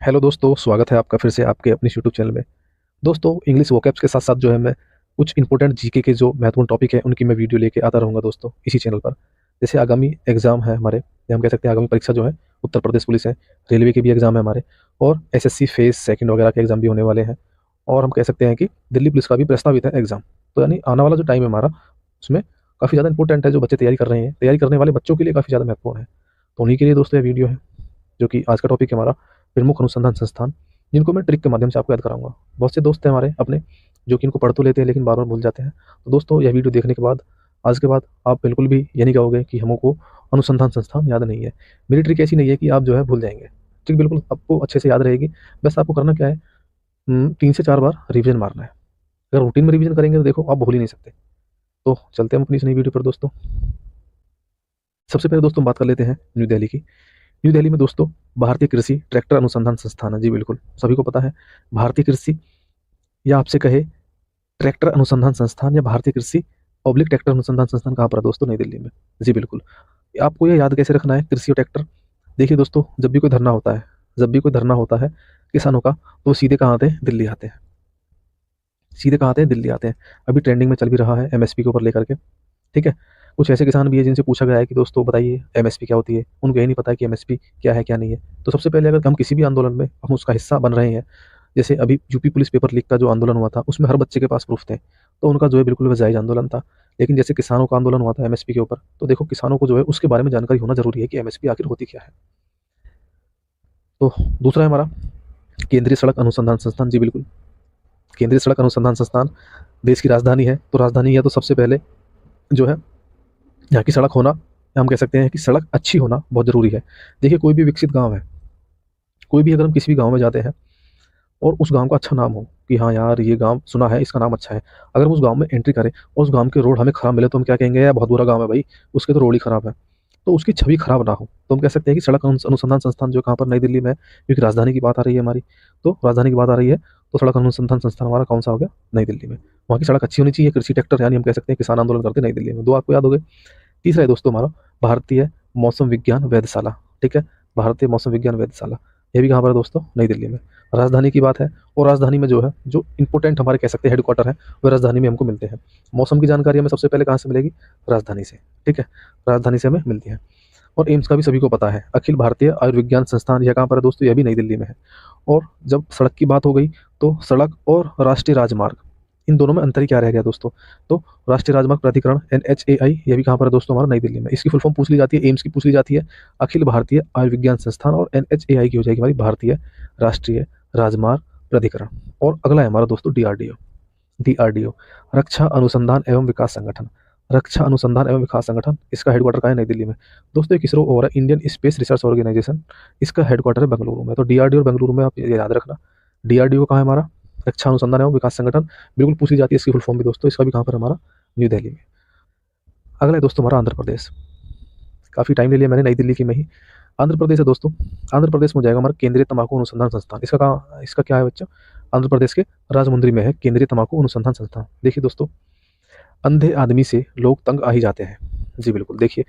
Hello दोस्तों, स्वागत है आपका फिर से आपके अपने यूट्यूब चैनल में। दोस्तों, इंग्लिश वोकैब्स के साथ साथ जो है मैं कुछ इंपॉर्टेंट जीके के जो महत्वपूर्ण टॉपिक है उनकी मैं वीडियो लेके आता रहूँगा दोस्तों इसी चैनल पर। जैसे आगामी एग्ज़ाम है हमारे, या हम कह सकते हैं आगामी परीक्षा जो है उत्तर प्रदेश पुलिस है, रेलवे के भी एग्ज़ाम है हमारे, और एसएससी फेज़ सेकंड वगैरह के एग्ज़ाम भी होने वाले हैं। और हम कह सकते हैं कि दिल्ली पुलिस का भी प्रस्तावित है एग्ज़ाम। तो यानी आने वाला जो टाइम है हमारा, उसमें काफ़ी ज़्यादा इंपॉर्टेंट है। जो बच्चे तैयारी कर रहे हैं, तैयारी करने वाले बच्चों के लिए काफ़ी ज़्यादा महत्वपूर्ण है। तो उन्हीं के लिए दोस्तों ये वीडियो है, जो कि आज का टॉपिक है हमारा प्रमुख अनुसंधान संस्थान, जिनको मैं ट्रिक के माध्यम से आपको याद कराऊंगा। बहुत से दोस्त हैं हमारे अपने जो कि इनको पढ़ तो लेते हैं लेकिन बार बार भूल जाते हैं। तो दोस्तों, यह वीडियो देखने के बाद, आज के बाद, आप बिल्कुल भी ये नहीं कहोगे कि हमको अनुसंधान संस्थान याद नहीं है। मेरी ट्रिक ऐसी नहीं है कि आप जो है भूल जाएंगे। ट्रिक बिल्कुल आपको अच्छे से याद रहेगी। बस आपको करना क्या है, 3 से 4 बार रिविजन मारना है। अगर रूटीन में रिविजन करेंगे तो देखो आप भूल ही नहीं सकते। तो चलते हैं अपनी इस नई वीडियो पर दोस्तों। सबसे पहले दोस्तों बात कर लेते हैं न्यू दिल्ली की। न्यू दिल्ली में दोस्तों भारतीय कृषि ट्रैक्टर अनुसंधान संस्थान है। जी बिल्कुल, सभी को पता है। भारतीय कृषि, या आपसे कहे ट्रैक्टर अनुसंधान संस्थान, या भारतीय कृषि ऑब्लिक ट्रैक्टर अनुसंधान संस्थान कहाँ पर है दोस्तों? नई दिल्ली में। जी बिल्कुल। आपको ये याद कैसे रखना है, कृषि और ट्रैक्टर? देखिए दोस्तों, जब भी कोई धरना होता है, जब भी कोई धरना होता है किसानों का, तो वो सीधे कहाँ आते हैं? दिल्ली आते हैं। सीधे कहाँ आते हैं? दिल्ली आते हैं। अभी ट्रेंडिंग में चल भी रहा है एमएसपी के ऊपर लेकर के। ठीक है। कुछ ऐसे किसान भी है जिनसे पूछा गया है कि दोस्तों बताइए एमएसपी क्या होती है, उनको यही नहीं पता है कि एमएसपी क्या है क्या नहीं है। तो सबसे पहले अगर हम किसी भी आंदोलन में हम उसका हिस्सा बन रहे हैं, जैसे अभी यूपी पुलिस पेपर लीक का जो आंदोलन हुआ था, उसमें हर बच्चे के पास प्रूफ थे, तो उनका जो है बिल्कुल वह जायज आंदोलन था। लेकिन जैसे किसानों का आंदोलन हुआ था एमएसपी के ऊपर, तो देखो किसानों को जो है उसके बारे में जानकारी होना जरूरी है कि एमएसपी आखिर होती क्या है। तो दूसरा है हमारा केंद्रीय सड़क अनुसंधान संस्थान। जी बिल्कुल, केंद्रीय सड़क अनुसंधान संस्थान देश की राजधानी है। तो राजधानी है तो सबसे पहले जो है यहाँ की सड़क होना, या हम कह सकते हैं कि सड़क अच्छी होना बहुत ज़रूरी है। देखिए, कोई भी विकसित गांव है, कोई भी, अगर हम किसी भी गांव में जाते हैं और उस गांव का अच्छा नाम हो कि हाँ यार ये गांव सुना है, इसका नाम अच्छा है, अगर हम उस गांव में एंट्री करें और उस गांव के रोड हमें खराब मिले तो हम क्या कहेंगे? यार बहुत बुरा गांव है भाई, उसके तो रोड ही खराब है। तो उसकी छवि खराब ना हो तो हम कह सकते हैं कि सड़क अनुसंधान संस्थान जो कहाँ पर? नई दिल्ली में है, क्योंकि राजधानी की बात आ रही है हमारी। तो राजधानी की बात आ रही है, तो सड़क अनुसंधान संस्थान हमारा कौन सा हो गया? नई दिल्ली में। वहाँ की सड़क अच्छी होनी चाहिए। कृषि ट्रैक्टर, यानी हम कह सकते हैं किसान आंदोलन करते नई दिल्ली में। दो आपको याद हो गए। तीसरा है दोस्तों हमारा भारतीय मौसम विज्ञान वेधशाला। ठीक है, भारतीय मौसम विज्ञान वेधशाला, ये भी कहाँ पर है दोस्तों? नई दिल्ली में। राजधानी की बात है, और राजधानी में जो है जो इंपॉर्टेंट हमारे कह सकते हैं हेडक्वार्टर है, वो राजधानी में हमको मिलते हैं। मौसम की जानकारी हमें सबसे पहले कहाँ से मिलेगी? राजधानी से। ठीक है, राजधानी से हमें मिलती है। और एम्स का भी सभी को पता है, अखिल भारतीय आयुर्विज्ञान संस्थान, यह कहाँ पर है दोस्तों? यह भी नई दिल्ली में है। और जब सड़क की बात हो गई, तो सड़क और राष्ट्रीय राजमार्ग, इन दोनों में अंतर ही क्या रह गया दोस्तों? तो राष्ट्रीय राजमार्ग प्राधिकरण NHAI, यह भी कहाँ पर है दोस्तों? हमारा नई दिल्ली में। इसकी फुल फॉर्म पूछ ली जाती है, एम्स की पूछ ली जाती है, अखिल भारतीय आयुर्विज्ञान संस्थान, और NHAI की हो जाएगी हमारी भारतीय राष्ट्रीय राजमार्ग प्राधिकरण। और अगला है हमारा दोस्तों DRDO। DRDO, रक्षा अनुसंधान एवं विकास संगठन। रक्षा अनुसंधान एवं विकास संगठन, इसका हेडक्वार्टर कहाँ है? नई दिल्ली में। दोस्तों एक इसरो और है, इंडियन स्पेस रिसर्च ऑर्गेनाइजेशन, इसका हेडक्वार्टर है बेंगलुरु में। तो DRDO और बेंगलुरु में, आप ये याद रखना। DRDO कहाँ है हमारा? रक्षा अनुसंधान एवं विकास संगठन, बिल्कुल पूछ ली जाती है इसकी फुल फॉर्म भी दोस्तों। इसका भी कहाँ पर है? हमारा न्यू दिल्ली में। अगला है दोस्तों हमारा आंध्र प्रदेश। काफ़ी टाइम ले लिया मैंने नई दिल्ली की में ही। आंध्र प्रदेश है दोस्तों। आंध्र प्रदेश में हो जाएगा हमारा केंद्रीय तंबाकू अनुसंधान संस्थान। इसका कहाँ, इसका क्या है बच्चों? आंध्र प्रदेश के राजमुंद्री में है केंद्रीय तंबाकू अनुसंधान संस्थान। देखिए दोस्तों, अंधे आदमी से लोग तंग आ ही जाते हैं। जी बिल्कुल। देखिए,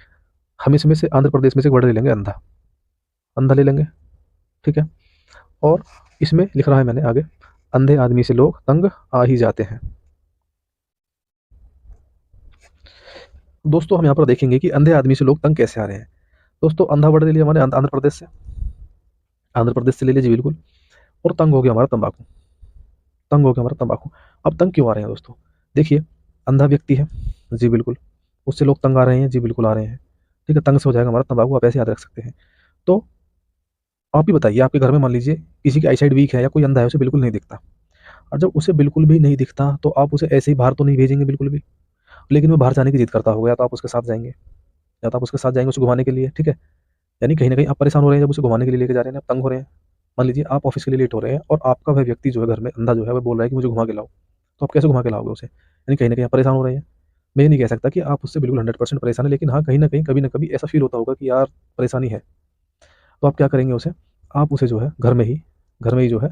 हम इसमें से आंध्र प्रदेश में से एक वर्ड ले लेंगे, अंधा। अंधा ले लेंगे। ठीक है। और इसमें लिख रहा है मैंने आगे, अंधे आदमी से लोग तंग आ ही जाते हैं। दोस्तों हम यहाँ पर देखेंगे कि अंधे आदमी से लोग तंग कैसे आ रहे हैं। दोस्तों अंधा वर्ड ले लिया हमारे आंध्र प्रदेश से, आंध्र प्रदेश से ले लीजिए बिल्कुल। और तंग हो गया हमारा तंबाकू। तंग हो गया हमारा तंबाकू। अब तंग क्यों आ रहे हैं दोस्तों? देखिए, अंधा व्यक्ति है। जी बिल्कुल, उससे लोग तंग आ रहे हैं। जी बिल्कुल आ रहे हैं। ठीक है, तंग से हो जाएगा हमारा तंबाकू, आप ऐसे याद रख सकते हैं। तो आप ही बताइए, आपके घर में मान लीजिए किसी की आईसाइट वीक है या कोई अंधा है, उसे बिल्कुल नहीं दिखता। और जब उसे बिल्कुल भी नहीं दिखता तो आप उसे ऐसे ही बाहर तो नहीं भेजेंगे बिल्कुल भी, लेकिन वो बाहर जाने की जिद करता होगा, या तो आप उसके साथ जाएंगे, या तो आप उसके साथ जाएंगे उसे घुमाने के लिए। ठीक है, यानी कहीं ना कहीं आप परेशान हो रहे हैं, जब उसे घुमाने के लिए लेके जा रहे हैं, आप तंग हो रहे हैं। मान लीजिए आप ऑफिस के लिए लेट हो रहे हैं और आपका वह व्यक्ति जो है घर में अंधा जो है, वह बोल रहा है कि मुझे घुमा के लाओ, तो आप कैसे घुमा के लाओगे उसे? यानी कहीं ना कहीं आप परेशान हो रहे हैं। मैं ये नहीं कह सकता कि आप उससे बिल्कुल 100% परेशान है, लेकिन हाँ कहीं ना कहीं कभी ना कभी ऐसा फील होता होगा कि यार परेशानी है। तो आप क्या करेंगे उसे? आप उसे जो है घर में ही जो है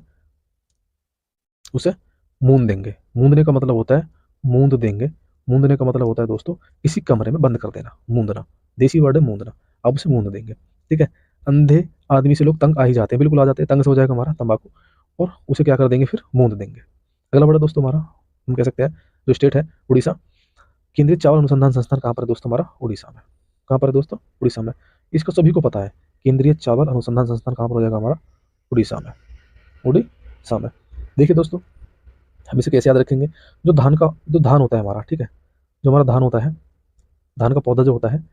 उसे मूंद देंगे। मूंदने का मतलब होता है, मूंद देंगे। मूंदने का मतलब होता है दोस्तों किसी कमरे में बंद कर देना, मूंदना। देसी वर्ड है मूंदना। आप उसे मूंद देंगे। ठीक है। अंधे आदमी से लोग तंग आ ही जाते हैं, बिल्कुल आ जाते हैं। तंग से हो जाएगा हमारा तंबाकू, और उसे क्या कर देंगे फिर, मूंद देंगे। अगला बढ़ा दोस्तों हमारा, हम कह सकते हैं जो स्टेट है उड़ीसा। केंद्रीय चावल अनुसंधान संस्थान कहाँ पर है दोस्तों हमारा, उड़ीसा में। कहाँ पर है दोस्तों, उड़ीसा में। इसका सभी को पता है, केंद्रीय चावल अनुसंधान संस्थान कहाँ पर हो जाएगा हमारा, उड़ीसा में। उड़ीसा में। देखिए दोस्तों, हम इसे कैसे याद रखेंगे, जो धान होता है हमारा, ठीक है, जो हमारा धान होता है, धान का पौधा जो होता है,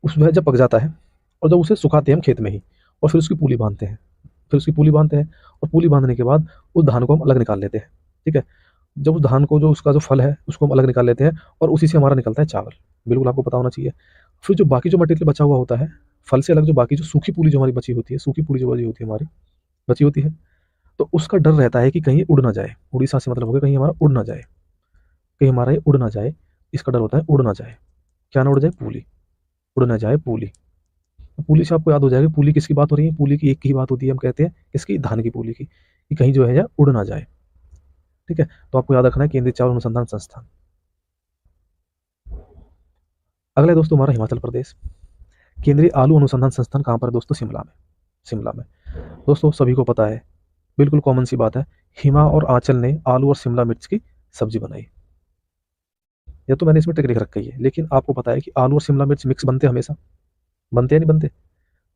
उसमें जब पक जाता है और जब उसे सुखाते हैं हम खेत में ही, और फिर उसकी पूली बांधते हैं, फिर उसकी पूली बांधते हैं, और पूली बांधने के बाद उस धान को हम अलग निकाल लेते हैं, ठीक है। जब उस धान को, जो उसका जो फल है, उसको हम अलग निकाल लेते हैं, और उसी से हमारा निकलता है चावल। बिल्कुल आपको पता होना चाहिए। फिर जो बाकी जो मटेरियल बचा हुआ होता है, फल से अलग जो बाकी जो सूखी पूली जो हमारी बची होती है, सूखी पूली जो बची होती है हमारी, बची होती है, तो उसका डर रहता है कि कहीं ये उड़ ना जाए। उड़ीसा से मतलब हो गया कहीं हमारा उड़ ना जाए, कहीं हमारा ये उड़ ना जाए, इसका डर होता है, उड़ ना जाए। क्या ना उड़ जाए, पूली, उड़ ना जाए पूली। पूली से आपको याद हो जाएगा, पूली किसकी बात हो रही है, पूली की एक की बात होती है, हम कहते हैं किसकी, धान की पूली की, कि कहीं जो है या उड़ ना जाए, ठीक है। तो आपको याद रखना है केंद्रीय चावल अनुसंधान संस्थान। अगला है दोस्तों हमारा हिमाचल प्रदेश। केंद्रीय आलू अनुसंधान संस्थान कहाँ पर है दोस्तों, शिमला में। शिमला में। दोस्तों सभी को पता है, बिल्कुल कॉमन सी बात है, हिमा और आंचल ने आलू और शिमला मिर्च की सब्जी बनाई। या तो मैंने इसमें ट्रिक लिख रखी है, लेकिन आपको पता है कि आलू और शिमला मिर्च मिक्स बनते हैं हमेशा, बनते हैं नहीं बनते।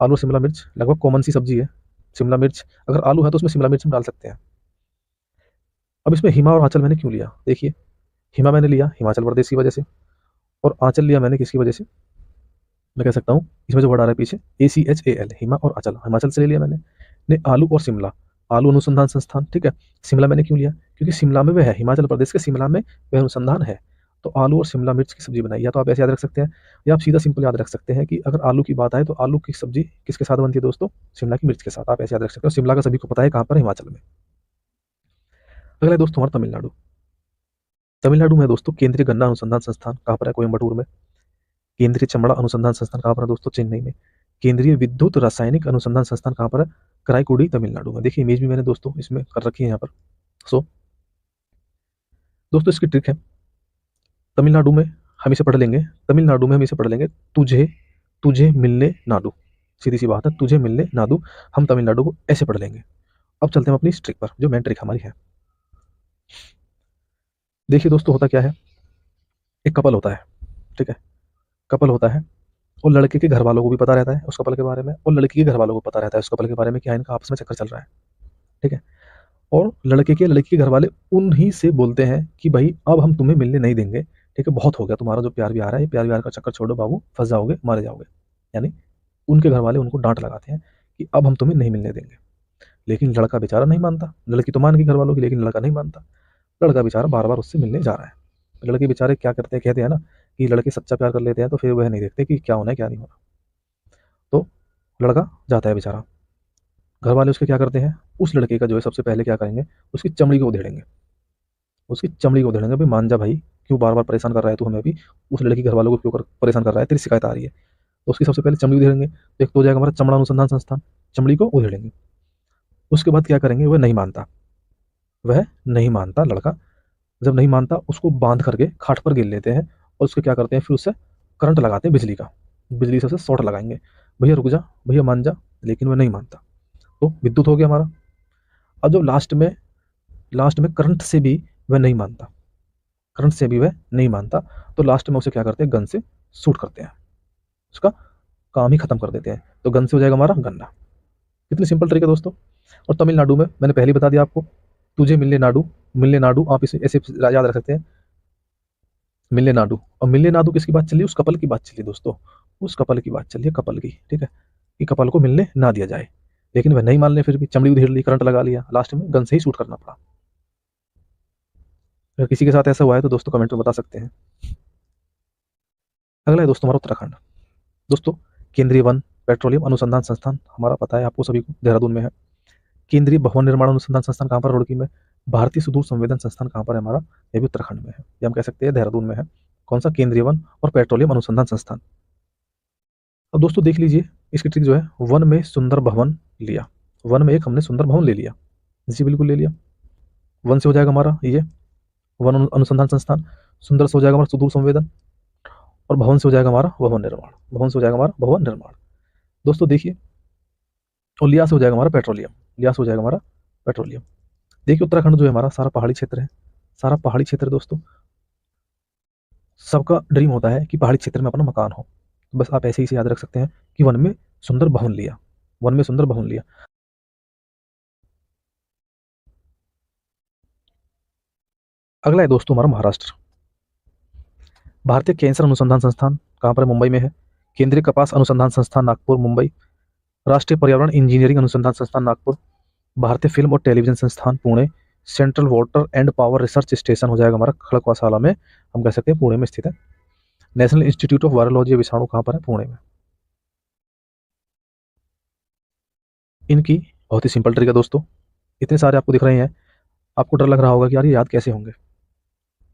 आलू और शिमला मिर्च लगभग कॉमन सी सब्जी है। शिमला मिर्च, अगर आलू है तो उसमें शिमला मिर्च हम डाल सकते हैं। अब इसमें हिमा और आंचल मैंने क्यों लिया, देखिए, हिमा मैंने लिया हिमाचल प्रदेश की वजह से, और आंचल लिया मैंने किसकी वजह से, मैं कह सकता हूँ इसमें जो वर्ड आ रहा है पीछे, ACHAL, हिमा और आंचल, हिमाचल से ले लिया मैंने। ने आलू और शिमला, आलू अनुसंधान संस्थान, ठीक है। शिमला मैंने क्यों लिया, क्योंकि शिमला में वह है, हिमाचल प्रदेश के शिमला में वह अनुसंधान है। तो आलू और शिमला मिर्च की सब्जी बनाई। या तो आप ऐसे याद रख सकते हैं, या आप सीधा सिंपल याद रख सकते हैं कि अगर आलू की बात आए तो आलू की सब्जी किसके साथ बनती है दोस्तों, शिमला की मिर्च के साथ। आप ऐसे याद रख सकते हो, शिमला का सभी को पता है कहाँ पर, हिमाचल में। अगला है दोस्तों हमारा तमिलनाडु। तमिलनाडु में दोस्तों केंद्रीय गन्ना अनुसंधान संस्थान कहाँ पर है, कोयम्बटूर में। केंद्रीय चमड़ा अनुसंधान संस्थान कहाँ पर है दोस्तों, चेन्नई में। केंद्रीय विद्युत रासायनिक अनुसंधान संस्थान कहाँ पर है, कराईकुडी, तमिलनाडु में। देखिए इमेज भी मैंने दोस्तों इसमें कर रखी है यहाँ पर। सो दोस्तों इसकी ट्रिक है, तमिलनाडु में हम इसे पढ़ लेंगे, तमिलनाडु में हम इसे पढ़ लेंगे, तुझे तुझे मिलने नाडू। सीधी सी बात है, तुझे मिलने नाडू। हम तमिलनाडु को ऐसे पढ़ लेंगे। अब चलते हैं अपनी इस ट्रिक पर, जो मेन ट्रिक हमारी है। देखिए दोस्तों होता क्या है, एक कपल होता है, ठीक है, कपल होता है, और लड़के के घर वालों को भी पता रहता है उस कपल के बारे में, और लड़की के घर वालों को पता रहता है उस कपल के बारे में, क्या इनका आपस में चक्कर चल रहा है, ठीक है। और लड़की के घर वाले उन्हीं से बोलते हैं कि भाई अब हम तुम्हें मिलने नहीं देंगे, ठीक है, बहुत हो गया तुम्हारा जो प्यार व्यार है, ये प्यार व्यार का चक्कर छोड़ो बाबू, फंस जाओगे, मारे जाओगे। यानी उनके घर वाले उनको डांट लगाते हैं कि अब हम तुम्हें नहीं मिलने देंगे। लेकिन लड़का बेचारा नहीं मानता, लड़की तो मान गई घर वालों की, लेकिन लड़का नहीं मानता। लड़का बेचारा बार बार उससे मिलने जा रहा है। लड़के बेचारे क्या करते हैं, कहते हैं ना कि लड़के सच्चा प्यार कर लेते हैं तो फिर वह नहीं देखते कि क्या होना है क्या नहीं होना। तो लड़का जाता है बेचारा, घर वाले उसके क्या करते हैं, उस लड़के का जो है सबसे पहले क्या करेंगे, उसकी चमड़ी को उधेड़ेंगे, उसकी चमड़ी को उधेड़ेंगे, भाई मान जा भाई, क्यों बार बार परेशान कर रहा है तू हमें भी, उस लड़की घर वालों को क्यों परेशान कर रहा है, तेरी शिकायत आ रही है। तो उसकी सबसे पहले चमड़ी उधेड़ेंगे, तो एक तो हो जाएगा हमारा चमड़ा अनुसंधान संस्थान, चमड़ी को उधेड़ेंगे। उसके बाद क्या करेंगे, वह नहीं मानता, वह नहीं मानता लड़का। जब नहीं मानता उसको बांध करके खाट पर गिर लेते हैं, और उसको क्या करते हैं, फिर उससे करंट लगाते हैं बिजली का, बिजली से उसे शॉर्ट लगाएंगे, भैया रुक जा, भैया मान जा, लेकिन वह नहीं मानता। तो विद्युत हो गया हमारा। अब जब लास्ट में करंट से भी वह नहीं मानता, करंट से भी वह नहीं मानता, तो लास्ट में उसे क्या करते हैं, गन से शूट करते हैं, उसका काम ही खत्म कर देते हैं। तो गन से हो जाएगा हमारा गन्ना। कितनी सिंपल तरीका दोस्तों। और तमिलनाडु में मैंने पहले ही बता दिया आपको, तुझे मिलने नाडू, मिलने नाडू, आप इसे ऐसे याद रख सकते हैं, मिलने नाडू। और मिलने नाडू किसकी बात चल रही है, उस कपल की बात चल रही है दोस्तों, उस कपल की बात चल रही है, कपल की, ठीक है, कि कपल को मिलने ना दिया जाए। लेकिन वह नहीं मान ले, फिर भी चमड़ी उधेड़ ली, करंट लगा लिया, लास्ट में गन से ही शूट करना पड़ा। अगर किसी के साथ ऐसा हुआ है तो दोस्तों कमेंट में बता सकते हैं। अगला है दोस्तों हमारा उत्तराखंड। दोस्तों केंद्रीय वन पेट्रोलियम अनुसंधान संस्थान हमारा पता है आपको सभी को, देहरादून में है। केंद्रीय भवन निर्माण अनुसंधान संस्थान कहाँ पर, रुड़की में। भारतीय सुदूर संवेदन संस्थान कहाँ पर है हमारा, ये भी उत्तराखंड में है, ये हम कह सकते हैं देहरादून में है। कौन सा, केंद्रीय वन और पेट्रोलियम अनुसंधान संस्थान। अब दोस्तों देख लीजिए, इसकी ट्रिक जो है, वन में सुंदर भवन लिया, वन में एक हमने सुंदर भवन ले लिया, जी बिल्कुल ले लिया। वन से हो जाएगा हमारा ये वन अनुसंधान संस्थान, सुंदर से हो जाएगा हमारा सुदूर संवेदन, और भवन से हो जाएगा हमारा भवन निर्माण, भवन से हो जाएगा हमारा भवन निर्माण। दोस्तों देखिए, और लिया से हो जाएगा हमारा पेट्रोलियम, लिया से हो जाएगा हमारा पेट्रोलियम। देखिए उत्तराखंड जो है हमारा सारा पहाड़ी क्षेत्र है, सारा पहाड़ी क्षेत्र दोस्तों। सबका ड्रीम होता है कि पहाड़ी क्षेत्र में अपना मकान हो। बस आप ऐसे ही से याद रख सकते हैं कि वन में सुंदर भवन लिया, वन में सुंदर भवन लिया। अगला है दोस्तों हमारा महाराष्ट्र। भारतीय कैंसर अनुसंधान संस्थान कहाँ पर है? मुंबई में है। केंद्रीय कपास अनुसंधान संस्थान नागपुर मुंबई। राष्ट्रीय पर्यावरण इंजीनियरिंग अनुसंधान संस्थान नागपुर। भारतीय फिल्म और टेलीविजन संस्थान Pune. Central water and power research station हो जाएगा हमारा खड़कवासला में, हम कह सकते हैं पुणे में स्थित है। नेशनल इंस्टीट्यूट ऑफ वायरोलॉजी विषाणु कहाँ पर है? पुणे में। इनकी बहुत ही सिंपल ट्रिक है दोस्तों, इतने सारे आपको दिख रहे हैं, आपको डर लग रहा होगा कि यार ये याद कैसे होंगे।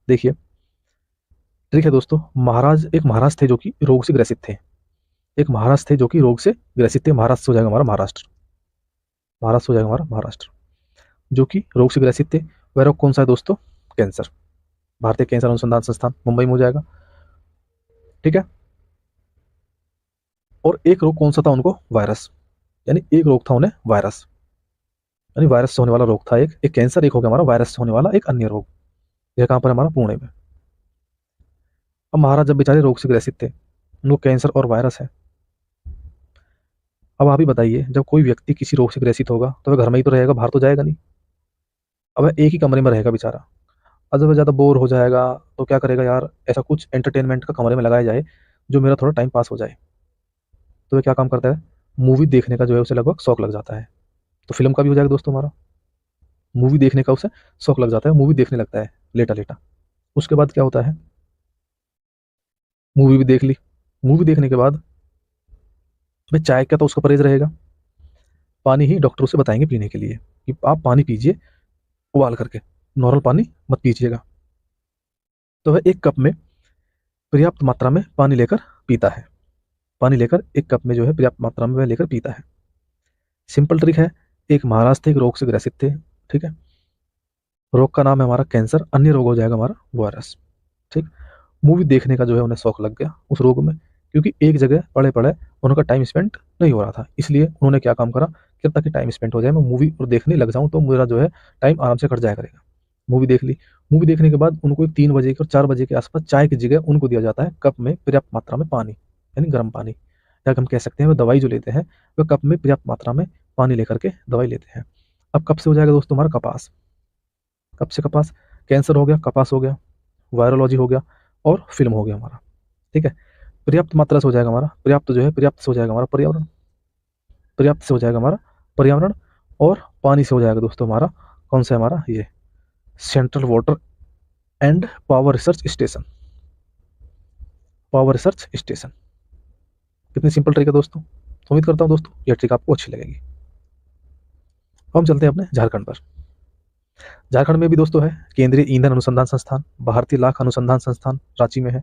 देखिए ट्रिक है दोस्तों, महाराज थे जो कि रोग से ग्रसित थे, एक महाराज थे जो कि रोग से ग्रसित थे। महाराष्ट्र हो जाएगा हमारा महाराष्ट्र, महाराष्ट्र हो जाएगा हमारा महाराष्ट्र, जो कि रोग से ग्रसित थे। वह रोग कौन सा है दोस्तों? कैंसर। भारतीय कैंसर अनुसंधान संस्थान मुंबई में हो जाएगा, ठीक है। और एक रोग कौन सा था उनको? वायरस, यानी एक रोग था उन्हें वायरस, यानी वायरस से होने वाला रोग था एक कैंसर, एक हो गया हमारा वायरस से होने वाला एक अन्य रोग। यह कहाँ पर है? हमारा पुणे में। अब महाराज जब बेचारे रोग से ग्रसित थे, उनको कैंसर और वायरस है। अब आप ही बताइए, जब कोई व्यक्ति किसी रोग से ग्रसित होगा तो वह घर में ही तो रहेगा, बाहर तो जाएगा नहीं। अब वह एक ही कमरे में रहेगा बेचारा। अब जब वह ज़्यादा बोर हो जाएगा तो क्या करेगा यार, ऐसा कुछ एंटरटेनमेंट का कमरे में लगाया जाए जो मेरा थोड़ा टाइम पास हो जाए। तो वह क्या काम करता है? मूवी देखने का जो है उसे लगभग शौक लग जाता है। तो फिल्म का भी हो जाएगा दोस्तों हमारा, मूवी देखने का उसे शौक लग जाता है, मूवी देखने लगता है लेटा लेटा। उसके बाद क्या होता है? मूवी भी देख ली, मूवी देखने के बाद भाई चाय का तो उसका परहेज रहेगा, पानी ही डॉक्टर उसे बताएंगे पीने के लिए कि आप पानी पीजिए उबाल करके, नॉर्मल पानी मत पीजिएगा। तो वह एक कप में पर्याप्त मात्रा में पानी लेकर पीता है, पानी लेकर एक कप में जो है पर्याप्त मात्रा में वह लेकर पीता है। सिंपल ट्रिक है, एक महाराज थे, एक रोग से ग्रसित थे, ठीक है। रोग का नाम है हमारा कैंसर, अन्य रोग हो जाएगा हमारा वायरस, ठीक। मूवी देखने का जो है उन्हें शौक लग गया उस रोग में, क्योंकि एक जगह पड़े पड़े उनका टाइम स्पेंड नहीं हो रहा था, इसलिए उन्होंने क्या काम करा कि ताकि टाइम स्पेंड हो जाए, मैं मूवी और देखने लग जाऊं तो मेरा जो है टाइम आराम से कट जाया करेगा। मूवी देख ली, मूवी देखने के बाद उनको 3 बजे के और 4 बजे के आसपास चाय की जगह उनको दिया जाता है कप में पर्याप्त मात्रा में पानी, यानी गर्म पानी, या हम कह सकते हैं वो दवाई जो लेते हैं वह कप में पर्याप्त मात्रा में पानी लेकर के दवाई लेते हैं। अब कब से हो जाएगा दोस्तों हमारा कपास, कब से कपास? कैंसर हो गया, कपास हो गया, वायरोलॉजी हो गया और फिल्म हो गया हमारा, ठीक है। पर्याप्त मात्रा से हो जाएगा हमारा, पर्याप्त जो है पर्याप्त से हो जाएगा हमारा पर्यावरण, पर्याप्त से हो जाएगा हमारा पर्यावरण। और पानी से हो जाएगा दोस्तों हमारा कौन सा है? हमारा ये central water and power research station, power research station. कितनी सिंपल ट्रिक है दोस्तों, उम्मीद करता हूँ दोस्तों यह ट्रिक आपको अच्छी लगेगी। अब हम चलते हैं अपने झारखंड पर। झारखंड में भी दोस्तों है केंद्रीय ईंधन अनुसंधान संस्थान, भारतीय लाख अनुसंधान संस्थान रांची में है,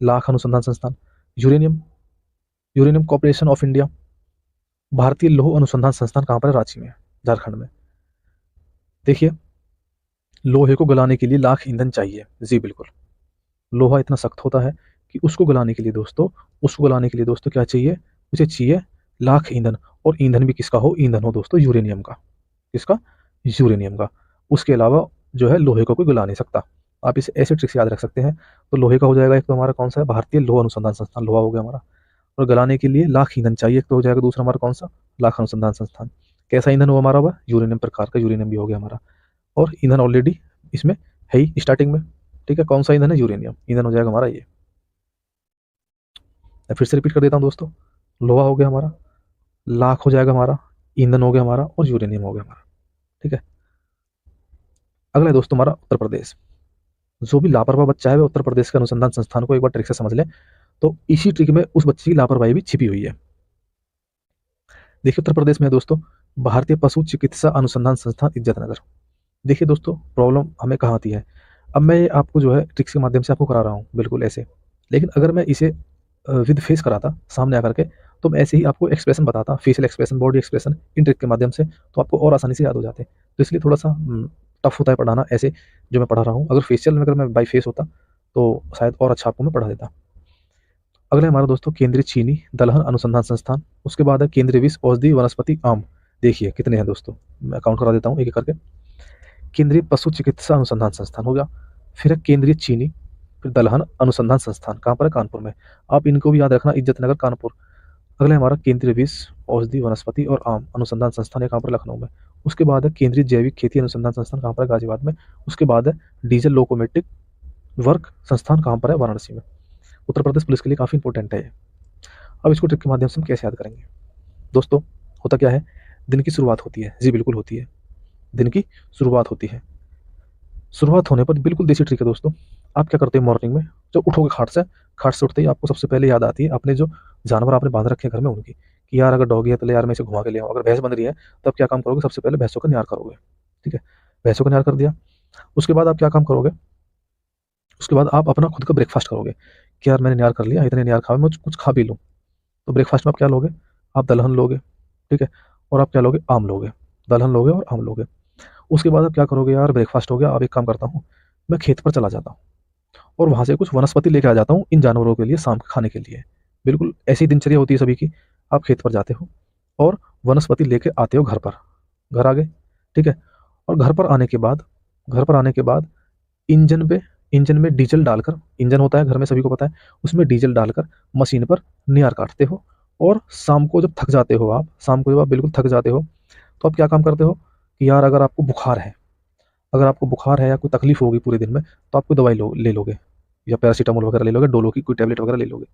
लाख अनुसंधान संस्थान। Uranium, uranium corporation of India. भारतीय लौह अनुसंधान संस्थान कहाँ पर है? रांची में, झारखंड में। देखिए लोहे को गलाने के लिए लाख ईंधन चाहिए, जी बिल्कुल। लोहा इतना सख्त होता है कि उसको गलाने के लिए दोस्तों, उसको गलाने के लिए दोस्तों क्या चाहिए? उसे चाहिए लाख ईंधन। और ईंधन भी किसका हो? ईंधन हो दोस्तों यूरेनियम का। किसका? यूरेनियम का। उसके अलावा जो है लोहे को कोई गला नहीं सकता। आप इसे ऐसे ट्रिक से याद रख सकते हैं। तो लोहे का हो जाएगा एक, तो हमारा कौन सा है? भारतीय लोह अनुसंधान संस्थान, लोहा हो गया हमारा। और गलाने के लिए लाख ईंधन चाहिए, एक तो हो जाएगा दूसरा हमारा कौन सा? लाख अनुसंधान संस्थान। कैसा ईंधन हुआ हमारा? वह यूरेनियम प्रकार का यूरेनियम भी हो गया हमारा। और ईंधन ऑलरेडी इसमें है ही स्टार्टिंग में, ठीक है। कौन सा ईंधन है? यूरेनियम ईंधन हो जाएगा हमारा ये। मैं फिर से रिपीट कर देता हूँ दोस्तों, लोहा हो गया हमारा, लाख हो जाएगा हमारा, ईंधन हो गया हमारा और यूरेनियम हो गया हमारा, ठीक है। अगला है दोस्तों हमारा उत्तर प्रदेश। जो भी लापरवाह बच्चा है वह उत्तर प्रदेश के अनुसंधान संस्थान को एक बार ट्रिक से समझ ले, तो इसी ट्रिक में उस बच्चे की लापरवाही भी छिपी हुई है। देखिए उत्तर प्रदेश में है दोस्तों भारतीय पशु चिकित्सा अनुसंधान संस्थान इज्जतनगर। देखिए दोस्तों प्रॉब्लम हमें कहाँ आती है, अब मैं ये आपको जो है ट्रिक्स के माध्यम से आपको करा रहा हूँ बिल्कुल ऐसे, लेकिन अगर मैं इसे विद फेस कराता सामने आकर के, तो मैं ऐसे ही आपको एक्सप्रेशन बताता, फेशियल एक्सप्रेशन, बॉडी एक्सप्रेशन, इन ट्रिक के माध्यम से, तो आपको और आसानी से याद हो जाते। तो इसलिए थोड़ा सा टफ होता है पढ़ाना ऐसे जो मैं पढ़ा रहा हूँ। अगर फेशियल में अगर मैं बाई फेस होता तो शायद और अच्छा आपको मैं पढ़ा देता। अगला हमारा दोस्तों केंद्रीय चीनी दलहन अनुसंधान संस्थान, उसके बाद है केंद्रीय विष औषधि वनस्पति आम। देखिए कितने हैं दोस्तों, मैं काउंट करा देता हूँ एक एक करके। केंद्रीय पशु चिकित्सा अनुसंधान संस्थान हो गया, फिर है केंद्रीय चीनी, फिर दलहन अनुसंधान संस्थान, कहाँ पर है? कानपुर में। आप इनको भी याद रखना, इज्जत नगर कानपुर। अगला हमारा केंद्रीय विष औषधि वनस्पति और आम अनुसंधान संस्थान है, कहाँ पर? लखनऊ में। उसके बाद है केंद्रीय जैविक खेती अनुसंधान संस्थान, कहाँ पर है? गाजियाबाद में। उसके बाद है डीजल लोकोमेटिक वर्क संस्थान, कहाँ पर है? वाराणसी में। उत्तर प्रदेश पुलिस के लिए काफ़ी इंपॉर्टेंट है ये। अब इसको ट्रिक के माध्यम से हम कैसे याद करेंगे दोस्तों? होता क्या है, दिन की शुरुआत होती है, जी बिल्कुल होती है, दिन की शुरुआत होती है। शुरुआत होने पर बिल्कुल देसी ट्रिक है दोस्तों। आप क्या करते हैं मॉर्निंग में, जब उठोगे खाट से उठते ही आपको सबसे पहले याद आती है अपने जो जानवर आपने बांध रखे हैं घर में उनकी, कि यार अगर डॉगी है तो यार मैं इसे घुमा के ले आऊँ। अगर भैंस बंध रही है तब क्या काम करोगे? सबसे पहले भैंसों का न्यार करोगे। ठीक है, भैंसों का न्यार कर दिया, उसके बाद आप क्या काम करोगे? उसके बाद आप अपना खुद का ब्रेकफास्ट करोगे कि यार मैंने न्यार कर लिया, इतने न्यार खाओ, मैं कुछ खा भी लूँ। तो ब्रेकफास्ट में आप क्या लोगे? आप दलहन लोगे, ठीक है, और आप क्या लोगे? आम लोगे। दलहन लोगे और आम लोगे। उसके बाद आप क्या करोगे? यार ब्रेकफास्ट हो गया, अब एक काम करता हूँ, मैं खेत पर चला जाता हूँ और वहाँ से कुछ वनस्पति लेके आ जाता हूँ इन जानवरों के लिए शाम के खाने के लिए। बिल्कुल ऐसी दिनचर्या होती है सभी की। आप खेत पर जाते हो और वनस्पति लेके आते हो घर पर। घर आ गए, ठीक है, और घर पर आने के बाद इंजन पे इंजन में डीजल डालकर, इंजन होता है घर में सभी को पता है, उसमें डीजल डालकर मशीन पर नियार काटते हो। और शाम को जब थक जाते हो आप, शाम को जब आप बिल्कुल थक जाते हो, तो आप क्या काम करते हो कि यार अगर आपको बुखार है, अगर आपको बुखार है या कोई तकलीफ होगी पूरे दिन में, तो आप कोई दवाई ले लोगे, या पैरासीटामोल वगैरह ले लोगे, डोलो की कोई टैबलेट वगैरह ले लोगे।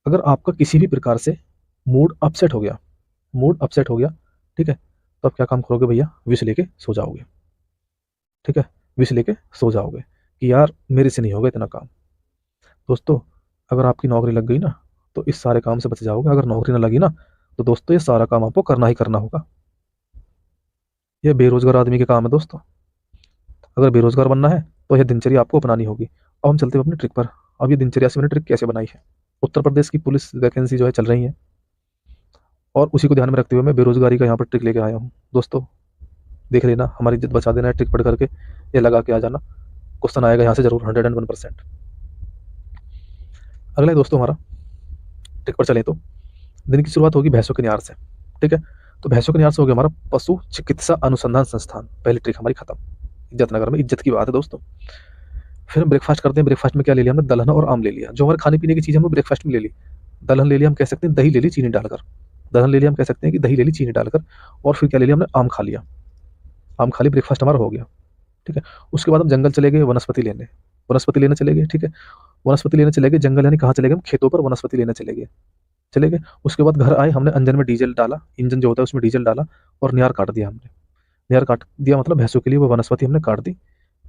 अगर आपका किसी भी प्रकार से मूड अपसेट हो गया, मूड अपसेट हो गया, ठीक है, तो आप क्या काम करोगे भैया? विष लेके सो जाओगे। ठीक है, विष लेके सो जाओगे कि यार मेरे से नहीं होगा इतना काम। दोस्तों अगर आपकी नौकरी लग गई ना, तो इस सारे काम से बच जाओगे। अगर नौकरी ना लगी ना, तो दोस्तों ये सारा काम आपको करना ही करना होगा। ये बेरोजगार आदमी के काम है दोस्तों। अगर बेरोजगार बनना है तो यह दिनचर्या आपको अपनानी होगी। अब हम चलते हैं अपनी ट्रिक पर। अब ये दिनचर्या से मैंने ट्रिक कैसे बनाई है। उत्तर प्रदेश की पुलिस वैकेंसी जो है चल रही है, और उसी को ध्यान में रखते हुए मैं बेरोजगारी का यहाँ पर ट्रिक लेके आया हूँ दोस्तों। देख लेना, हमारी इज्जत बचा देना है ट्रिक पढ़ करके, ये लगा के आ जाना, क्वेश्चन आएगा यहाँ से जरूर 101%। अगला है दोस्तों हमारा, ट्रिक पर चले तो दिन की शुरुआत होगी भैंसों के नियार से। ठीक है, तो भैंसों के नियार से हो गया हमारा पशु चिकित्सा अनुसंधान संस्थान, पहली ट्रिक हमारी खत्म। इज्जत नगर में, इज्जत की बात है दोस्तों। फिर हम ब्रेकफास्ट करते हैं। ब्रेकफास्ट में क्या ले लिया हमने? दलहन और आम ले लिया। जो हमारे खाने पीने की चीज़ हमने ब्रेकफास्ट में ले ली। दलहन ले लिया, हम कह सकते हैं दही ले ली चीनी डालकर। दलहन ले लिया, हम कह सकते हैं कि दही ले ली चीनी डालकर। और फिर क्या ले लिया हमने? आम खा लिया। आम खा ली, ब्रेकफास्ट हमारा हो गया। ठीक है, उसके बाद हम जंगल चले गए वनस्पति लेने। वनस्पति लेने चले गए, ठीक है, वनस्पति लेने चले गए जंगल, यानी कहाँ चले गए? हम खेतों पर वनस्पति लेने चले गए। चले गए, उसके बाद घर आए, हमने इंजन में डीजल डाला, इंजन जो होता है उसमें डीजल डाला और नियार काट दिया हमने। नियार काट दिया मतलब भैंसों के लिए वो वनस्पति हमने काट दी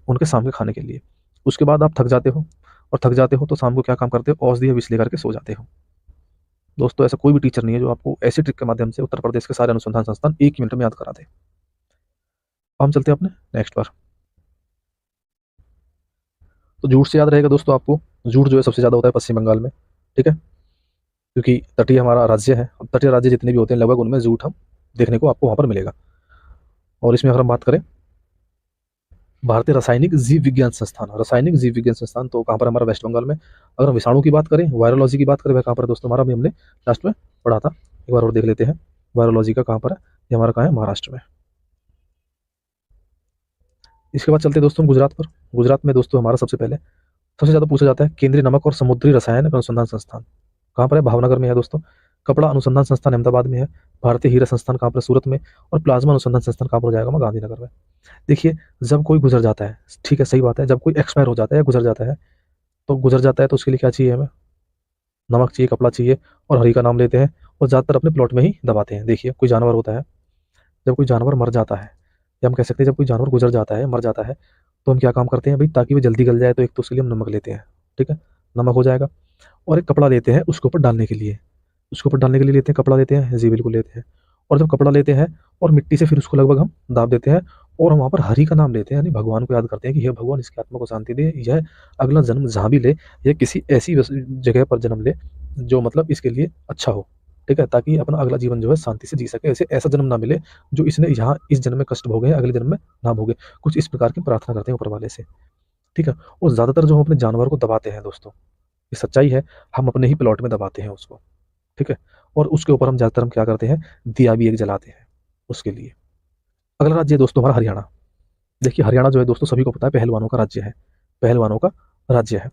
उनके शाम के खाने के लिए। उसके बाद आप थक जाते हो, और थक जाते हो तो शाम को क्या काम करते हो? औषधि या विष लेकर के सो जाते हो। दोस्तों ऐसा कोई भी टीचर नहीं है जो आपको ऐसी ट्रिक के माध्यम से उत्तर प्रदेश के सारे अनुसंधान संस्थान 1 मिनट में याद करा दे। अब हम चलते हैं अपने नेक्स्ट पर। तो जूट से याद रहेगा दोस्तों आपको, जूट जो है सबसे ज़्यादा होता है पश्चिम बंगाल में। ठीक है, क्योंकि तटीय हमारा राज्य है, और तटीय राज्य जितने भी होते हैं लगभग उनमें जूट हम देखने को आपको वहाँ पर मिलेगा। और इसमें अगर हम बात करें भारतीय रासायनिक जीव विज्ञान संस्थान, रासायनिक जीव विज्ञान संस्थान तो कहाँ पर? हमारा वेस्ट बंगाल में। अगर हम विषाणु की बात करें, वायरोलॉजी की बात करें, वह कहाँ पर है दोस्तों? हमारा भी हमने लास्ट में पढ़ा था, एक बार और देख लेते हैं वायरोलॉजी का कहाँ पर है। ये हमारा कहाँ है? महाराष्ट्र में। इसके बाद चलते हैं दोस्तों गुजरात पर। गुजरात में दोस्तों हमारा सबसे ज़्यादा पूछा जाता है केंद्रीय नमक और समुद्री रसायन अनुसंधान संस्थान, कहाँ पर है? भावनगर में है दोस्तों। कपड़ा अनुसंधान संस्थान अहमदाबाद में है। भारतीय हीरा संस्थान कहाँ पर? सूरत में। और प्लाज्मा अनुसंधान संस्थान कहाँ पर हो जाएगा? मैं गांधीनगर में। देखिए, जब कोई गुजर जाता है, ठीक है, सही बात है, जब कोई एक्सपायर हो जाता है या गुजर जाता है, तो गुजर जाता है तो उसके लिए क्या चाहिए हमें? नमक चाहिए, कपड़ा चाहिए, और हरी का नाम लेते हैं, और ज़्यादातर अपने प्लॉट में ही दबाते हैं। देखिए कोई जानवर होता है, जब कोई जानवर मर जाता है, या हम कह सकते हैं जब कोई जानवर गुजर जाता है, मर जाता है, तो हम क्या काम करते हैं भाई? ताकि वो जल्दी गल जाए, तो एक तो उसके लिए हम नमक लेते हैं। ठीक है, नमक हो जाएगा, और एक कपड़ा लेते हैं उसके ऊपर डालने के लिए। उसके ऊपर डालने के लिए लेते हैं, कपड़ा लेते हैं, जी बिल्कुल लेते हैं। और जब कपड़ा लेते हैं और मिट्टी से फिर उसको लगभग हम दाब देते हैं, और हम वहाँ पर हरि का नाम लेते हैं, यानी भगवान को याद करते हैं कि हे भगवान इसकी आत्मा को शांति दे, यह अगला जन्म जहाँ भी ले, यह किसी ऐसी जगह पर जन्म ले जो मतलब इसके लिए अच्छा हो। ठीक है, ताकि अपना अगला जीवन जो है शांति से जी सके, ऐसे ऐसा जन्म ना मिले जो इसने यहाँ इस जन्म में कष्ट भोगे, अगले जन्म में ना भोगे। कुछ इस प्रकार की प्रार्थना करते हैं ऊपर वाले से। ठीक है, और ज़्यादातर जो हम अपने जानवर को दबाते हैं दोस्तों, ये सच्चाई है, हम अपने ही प्लॉट में दबाते हैं उसको, ठीक है। और उसके ऊपर हम ज़्यादातर हम क्या करते हैं, दिया भी एक जलाते हैं उसके लिए। अगला राज्य है दोस्तों हमारा हरियाणा। देखिए हरियाणा जो है दोस्तों सभी को पता है पहलवानों का राज्य है, पहलवानों का राज्य है।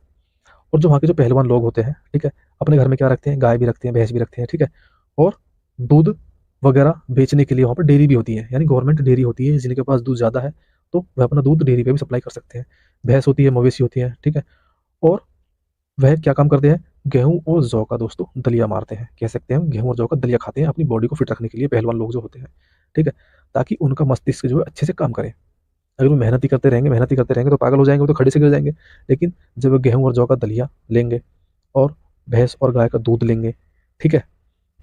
और जो वहाँ के जो पहलवान लोग होते हैं, ठीक है, अपने घर में क्या रखते हैं, गाय भी रखते हैं, भैंस भी रखते हैं, ठीक है। और दूध वगैरह बेचने के लिए वहाँ पर डेयरी भी होती है, यानी गवर्नमेंट डेयरी होती है, जिनके पास दूध ज़्यादा है तो वह अपना दूध डेयरी पे भी सप्लाई कर सकते हैं। भैंस होती है, मवेशी होती है, ठीक है। और वह क्या काम करते हैं, गेहूं और जौ का दोस्तों दलिया मारते हैं, कह सकते हैं गेहूं और जौ का दलिया खाते हैं अपनी बॉडी को फिट रखने के लिए पहलवान लोग जो होते हैं, ठीक है। ताकि उनका मस्तिष्क जो है अच्छे से काम करे। अगर वो मेहनत ही करते रहेंगे तो पागल हो जाएंगे, वो तो खड़े से गिर जाएंगे। लेकिन जब वो गेहूं और जौ का दलिया लेंगे और भैंस और गाय का दूध लेंगे, ठीक है,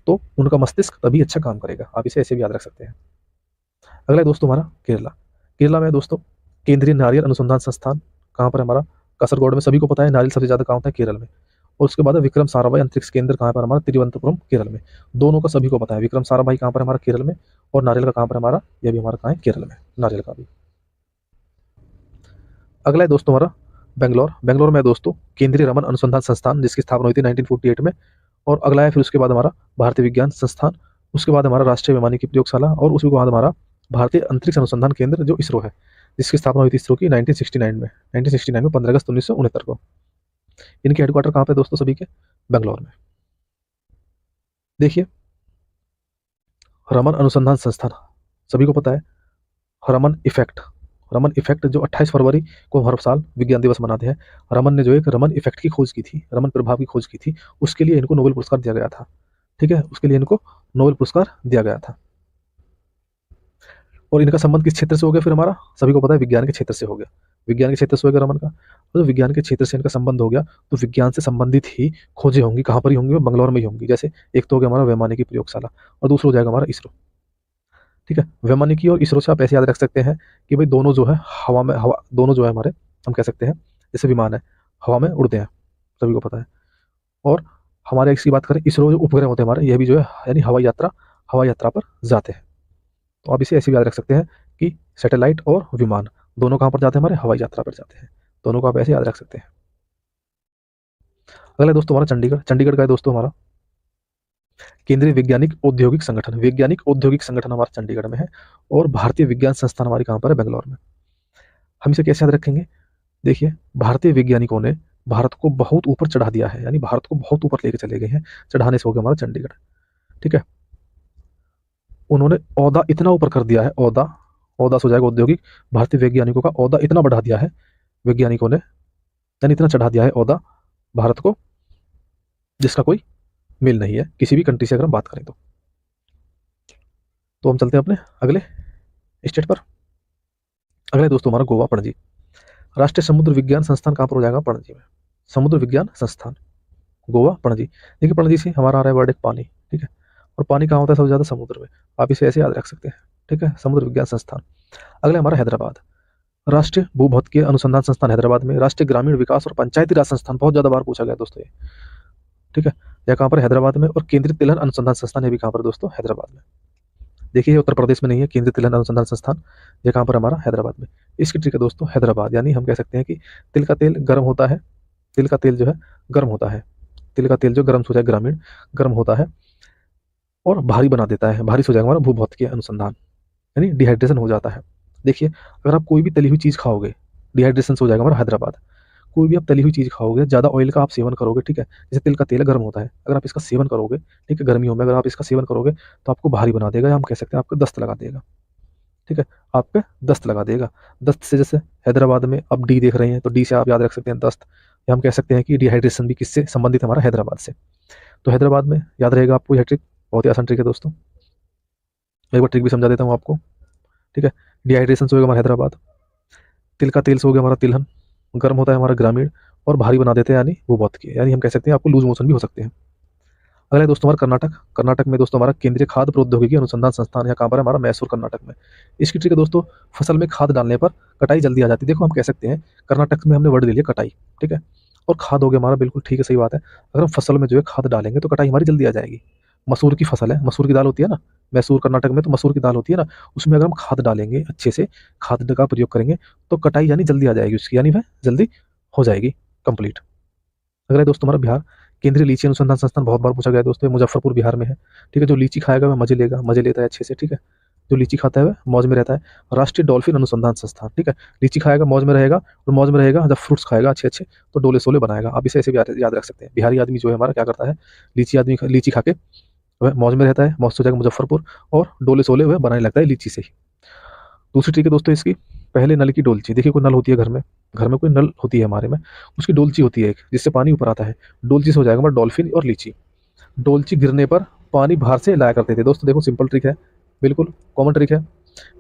तो उनका मस्तिष्क तभी अच्छा काम करेगा। आप इसे ऐसे भी याद रख सकते हैं। अगला है दोस्तों हमारा केरला। केरला में दोस्तों केंद्रीय नारियल अनुसंधान संस्थान कहाँ पर है हमारा, कासरगोड में। सभी को पता है नारियल सबसे ज़्यादा कहाँ होता है, केरल में। और उसके बाद है विक्रम साराभाई अंतरिक्ष केंद्र कहाँ पर हमारा, तिरुवनंतपुरम केरल में। दोनों का सभी को पता है, विक्रम साराभाई कहाँ पर हमारा, केरल में। और नारियल का कहाँ पर हमारा, यह भी हमारा कहाँ है, केरल में, नारियल का भी। अगला है दोस्तों हमारा बेंगलोर। बेंगलोर में है दोस्तों केंद्रीय रमन अनुसंधान संस्थान, जिसकी स्थापना हुई थी 1948 में। और अगला है फिर उसके बाद हमारा भारतीय विज्ञान संस्थान। उसके बाद हमारा राष्ट्रीय वैमानिकी प्रयोगशाला। और उसके बाद हमारा भारतीय अंतरिक्ष अनुसंधान केंद्र जो इसरो है, जिसकी स्थापना हुई थी इसरो की 1969 में 15 अगस्त 1969 को। इनके हेडक्वार्टर कहाँ पे दोस्तों सभी के, बेंगलोर में। देखिए रमन अनुसंधान संस्थान सभी को पता है, रमन इफेक्ट जो 28 फरवरी को हर साल विज्ञान दिवस मनाते हैं। रमन ने जो एक रमन इफेक्ट की खोज की थी, रमन प्रभाव की खोज की थी, उसके लिए इनको नोबेल पुरस्कार दिया गया था, ठीक है, उसके लिए इनको नोबेल पुरस्कार दिया गया था। और इनका संबंध किस क्षेत्र से हो गया फिर हमारा, सभी को पता है विज्ञान के क्षेत्र से हो गया, विज्ञान के क्षेत्र से हो गया रमन का। और जो विज्ञान के क्षेत्र से इनका संबंध हो गया, तो विज्ञान से संबंधित ही खोजें होंगी, कहाँ पर ही होंगी, वो बंगलौर में ही होंगी। जैसे एक तो हो गया हमारा वैमानिकी प्रयोगशाला और दूसरा हो जाएगा हमारा इसरो, ठीक है। वैमानिकी और इसरो से आप ऐसे याद रख सकते हैं कि भाई दोनों जो है हवा में, हवा दोनों जो है हमारे, हम कह सकते हैं जैसे विमान है हवा में उड़ते हैं, सभी को पता है। और हमारे इसकी बात करें, इसरो जो उपग्रह होते हैं हमारे, यह भी जो है यानी हवाई यात्रा पर जाते हैं। तो आप इसे ऐसे भी याद रख सकते हैं कि सैटेलाइट और विमान दोनों कहाँ पर जाते हैं, हमारे हवाई यात्रा पर जाते हैं। दोनों को आप ऐसे याद रख सकते हैं। अगला दोस्तों हमारा चंडीगढ़। चंडीगढ़ का है दोस्तों हमारा केंद्रीय वैज्ञानिक औद्योगिक संगठन हमारा चंडीगढ़ में है। और भारतीय विज्ञान संस्थान हमारी कहाँ पर है, बेंगलोर में। हम इसे कैसे याद रखेंगे, देखिए भारतीय वैज्ञानिकों ने भारत को बहुत ऊपर चढ़ा दिया है, यानी भारत को बहुत ऊपर लेके चले गए हैं, चढ़ाने से हो गया हमारा चंडीगढ़, ठीक है। उन्होंने ओहदा इतना ऊपर कर दिया है, ओहदा से हो जाएगा औद्योगिक, भारतीय वैज्ञानिकों का ओहदा इतना बढ़ा दिया है वैज्ञानिकों ने, यानी इतना चढ़ा दिया है ओहदा भारत को, जिसका कोई मेल नहीं है किसी भी कंट्री से अगर हम बात करें तो हम चलते हैं अपने अगले स्टेट पर। अगले दोस्तों हमारा गोवा, पणजी। राष्ट्रीय समुद्र विज्ञान संस्थान कहाँ पर हो जाएगा, पणजी में, समुद्र विज्ञान संस्थान गोवा पणजी। देखिए पणजी से हमारा आ रहा है वर्ड एक पानी, ठीक है। और पानी कहाँ होता है सबसे ज़्यादा, समुद्र में। आप इसे ऐसे याद रख सकते हैं, ठीक है, समुद्र विज्ञान संस्थान। अगला हमारा हैदराबाद, राष्ट्रीय भूभौतिकीय अनुसंधान संस्थान हैदराबाद में। राष्ट्रीय ग्रामीण विकास और पंचायती राज संस्थान, बहुत ज़्यादा बार पूछा गया दोस्तों ये, ठीक है, यह कहाँ पर, हैदराबाद में। और केंद्रीय तिलहन अनुसंधान संस्थान, ये भी कहाँ पर दोस्तों, हैदराबाद में। देखिए ये उत्तर प्रदेश में नहीं है, केंद्रीय तिलहन अनुसंधान संस्थान, ये कहाँ पर हमारा, हैदराबाद में। इसकी ट्रिक है दोस्तों हैदराबाद, यानी हम कह सकते हैं कि तिल का तेल गर्म होता है, तिल का तेल जो है गर्म होता है, तिल का तेल जो गर्म हो जाए, ग्रामीण गर्म होता है और भारी बना देता है, भारी हो जाएगा हमारा भूभौतिकीय अनुसंधान, यानी डिहाइड्रेशन हो जाता है। देखिए अगर आप कोई भी तली हुई चीज़ खाओगे, डिहाइड्रेशन से हो जाएगा हमारा हैदराबाद। कोई भी आप तली हुई चीज़ खाओगे, ज़्यादा ऑयल का आप सेवन करोगे, ठीक है, जैसे तिल का तेल गर्म होता है, अगर आप इसका सेवन करोगे, ठीक है, गर्मियों में अगर आप इसका सेवन करोगे तो आपको भारी बना देगा, या हम कह सकते हैं आपको दस्त लगा देगा, ठीक है, आप पे दस्त लगा देगा। दस्त से जैसे हैदराबाद में अब डी देख रहे हैं, तो डी से आप याद रख सकते हैं दस्त, या हम कह सकते हैं कि डिहाइड्रेशन भी किससे संबंधित है, हमारा हैदराबाद से। तो हैदराबाद में याद रहेगा आपको यह ट्रिक, बहुत ही आसान ट्रिक है दोस्तों। मैं एक बार ट्रिक भी समझा देता हूँ आपको, ठीक है। डिहाइड्रेशन से होगा हमारा हैदराबाद, तिल का तेल से हो गया हमारा तिलहन, गर्म होता है हमारा ग्रामीण, और भारी बना देते हैं यानी वो बहुत की, यानी हम कह सकते हैं आपको लूज मोशन भी हो सकते हैं। अगला है दोस्तों हमारा कर्नाटक। कर्नाटक में दोस्तों हमारा केंद्रीय खाद्य प्रौद्योगिकी अनुसंधान संस्थान, यहाँ कहाँ पर है, हमारा मैसूर कर्नाटक में। इसकी ट्रिक है दोस्तों, फसल में खाद डालने पर कटाई जल्दी आ जाती है। देखो हम कह सकते हैं कर्नाटक में हमने वर्ड ले लिया कटाई, ठीक है, और खाद हो गया हमारा, बिल्कुल ठीक है, सही बात है। अगर हम फसल में जो है खाद डालेंगे तो कटाई हमारी जल्दी आ जाएगी। मसूर की फसल है, मसूर की दाल होती है ना, मैसूर कर्नाटक में तो मसूर की दाल होती है ना, उसमें अगर हम खाद डालेंगे, अच्छे से खाद का प्रयोग करेंगे तो कटाई यानी जल्दी आ जाएगी उसकी, यानी वह जल्दी हो जाएगी कंप्लीट। अगला है दोस्तों हमारा बिहार, केंद्रीय लीची अनुसंधान संस्थान, बहुत बार पूछा गया है दोस्तों, ये मुजफ्फरपुर बिहार में है। ठीक है, जो लीची खाएगा वह मजे लेगा, मजे लेता है अच्छे से। ठीक है, जो लीची खाता है वह मौज में रहता है। राष्ट्रीय डॉल्फिन अनुसंधान संस्थान, ठीक है, लीची खाएगा मौज में रहेगा, और मौज में रहेगा जब फ्रूट्स खाएगा अच्छे अच्छे तो डोले सोले बनाएगा। आप इसे ऐसे भी याद रख सकते हैं। बिहारी आदमी जो है हमारा क्या करता है, लीची खा के वह मौज में रहता है, मौज से हो जाएगा मुजफ्फरपुर, और डोले सोले वह बनाने लगता है लीची से ही। दूसरी ट्रिक है दोस्तों इसकी, पहले नल की डोलची। देखिए कोई नल होती है घर में कोई नल होती है हमारे में, उसकी डोलची होती है एक, जिससे पानी ऊपर आता है। डोलची से हो जाएगा हमारा डॉल्फिन और लीची। डोलची गिरने पर पानी बाहर से लाया करते थे दोस्तों। देखो सिंपल ट्रिक है, बिल्कुल कॉमन ट्रिक है।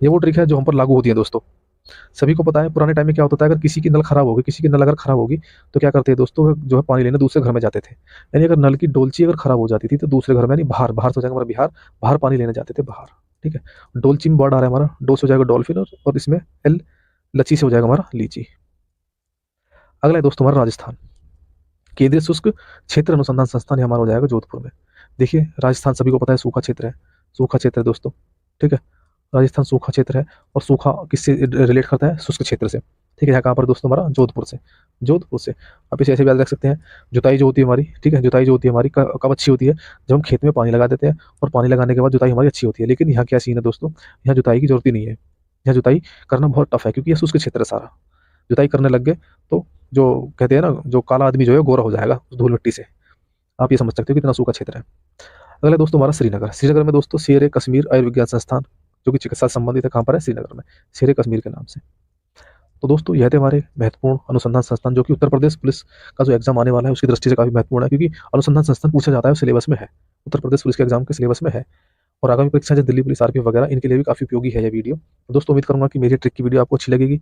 ये वो ट्रिक है जो हम पर लागू होती है दोस्तों, सभी को पता है। पुराने टाइम में क्या होता था, अगर किसी की नल खराब होगी, किसी की नल अगर खराब होगी तो क्या करते हैं दोस्तों, वो जो है पानी लेने दूसरे घर में जाते थे। यानी अगर नल की डोलची अगर खराब हो जाती थी तो दूसरे घर में, यानी बाहर, बाहर से हो जाएगा हमारा बिहार, बाहर पानी लेने जाते थे बाहर। ठीक है, डोलची में वर्ड आ रहा है हमारा, डो से हो जाएगा डॉल्फिन, और इसमें एल, लची से हो जाएगा हमारा लीची। अगला है दोस्तों हमारा राजस्थान, केंद्रीय शुष्क क्षेत्र अनुसंधान संस्थान, ये हमारा हो जाएगा जोधपुर में। देखिए राजस्थान सभी को पता है सूखा क्षेत्र है, सूखा क्षेत्र है दोस्तों। ठीक है, राजस्थान सूखा क्षेत्र है, और सूखा किससे रिलेट करता है, शुष्क क्षेत्र से। ठीक है, यहाँ कहाँ पर दोस्तों हमारा जोधपुर से, जोधपुर से। आप इसे ऐसे भी याद रख सकते हैं, जुताई जो होती है हमारी, ठीक है, जुताई जो होती है हमारी कब अच्छी होती है, जब हम खेत में पानी लगा देते हैं, और पानी लगाने के बाद जुताई हमारी अच्छी होती है। लेकिन यहाँ क्या सीन है दोस्तों, यहाँ जुताई की जरूरत ही नहीं है, यहाँ जुताई करना बहुत टफ है, क्योंकि यह शुष्क क्षेत्र है सारा। जुताई करने लग गए तो जो कहते हैं ना, जो काला आदमी जो है गोरा हो जाएगा उस धूल मिट्टी से। आप ये समझ सकते हो कितना सूखा क्षेत्र है। अगला दोस्तों हमारा श्रीनगर, श्रीनगर में दोस्तों शेर कश्मीर आयुर्विज्ञान संस्थान, जो कि चिकित्सा से संबंधित है, कहाँ पर है, श्रीनगर में, शेर कश्मीर के नाम से। तो दोस्तों यह थे हमारे महत्वपूर्ण अनुसंधान संस्थान, जो कि उत्तर प्रदेश पुलिस का जो एग्जाम आने वाला है उसकी दृष्टि से काफी महत्वपूर्ण है, क्योंकि अनुसंधान संस्थान पूछा जाता है सिलेबस में है, उत्तर प्रदेश पुलिस के एग्जाम के सिलेबस में है। और आगामी परीक्षा जैसे दिल्ली पुलिस, आरपीएफ वगैरह, इनके लिए भी काफी उपयोगी है यह वीडियो। तो दोस्तों उम्मीद करूंगा कि मेरी ट्रिक की वीडियो आपको अच्छी लगेगी,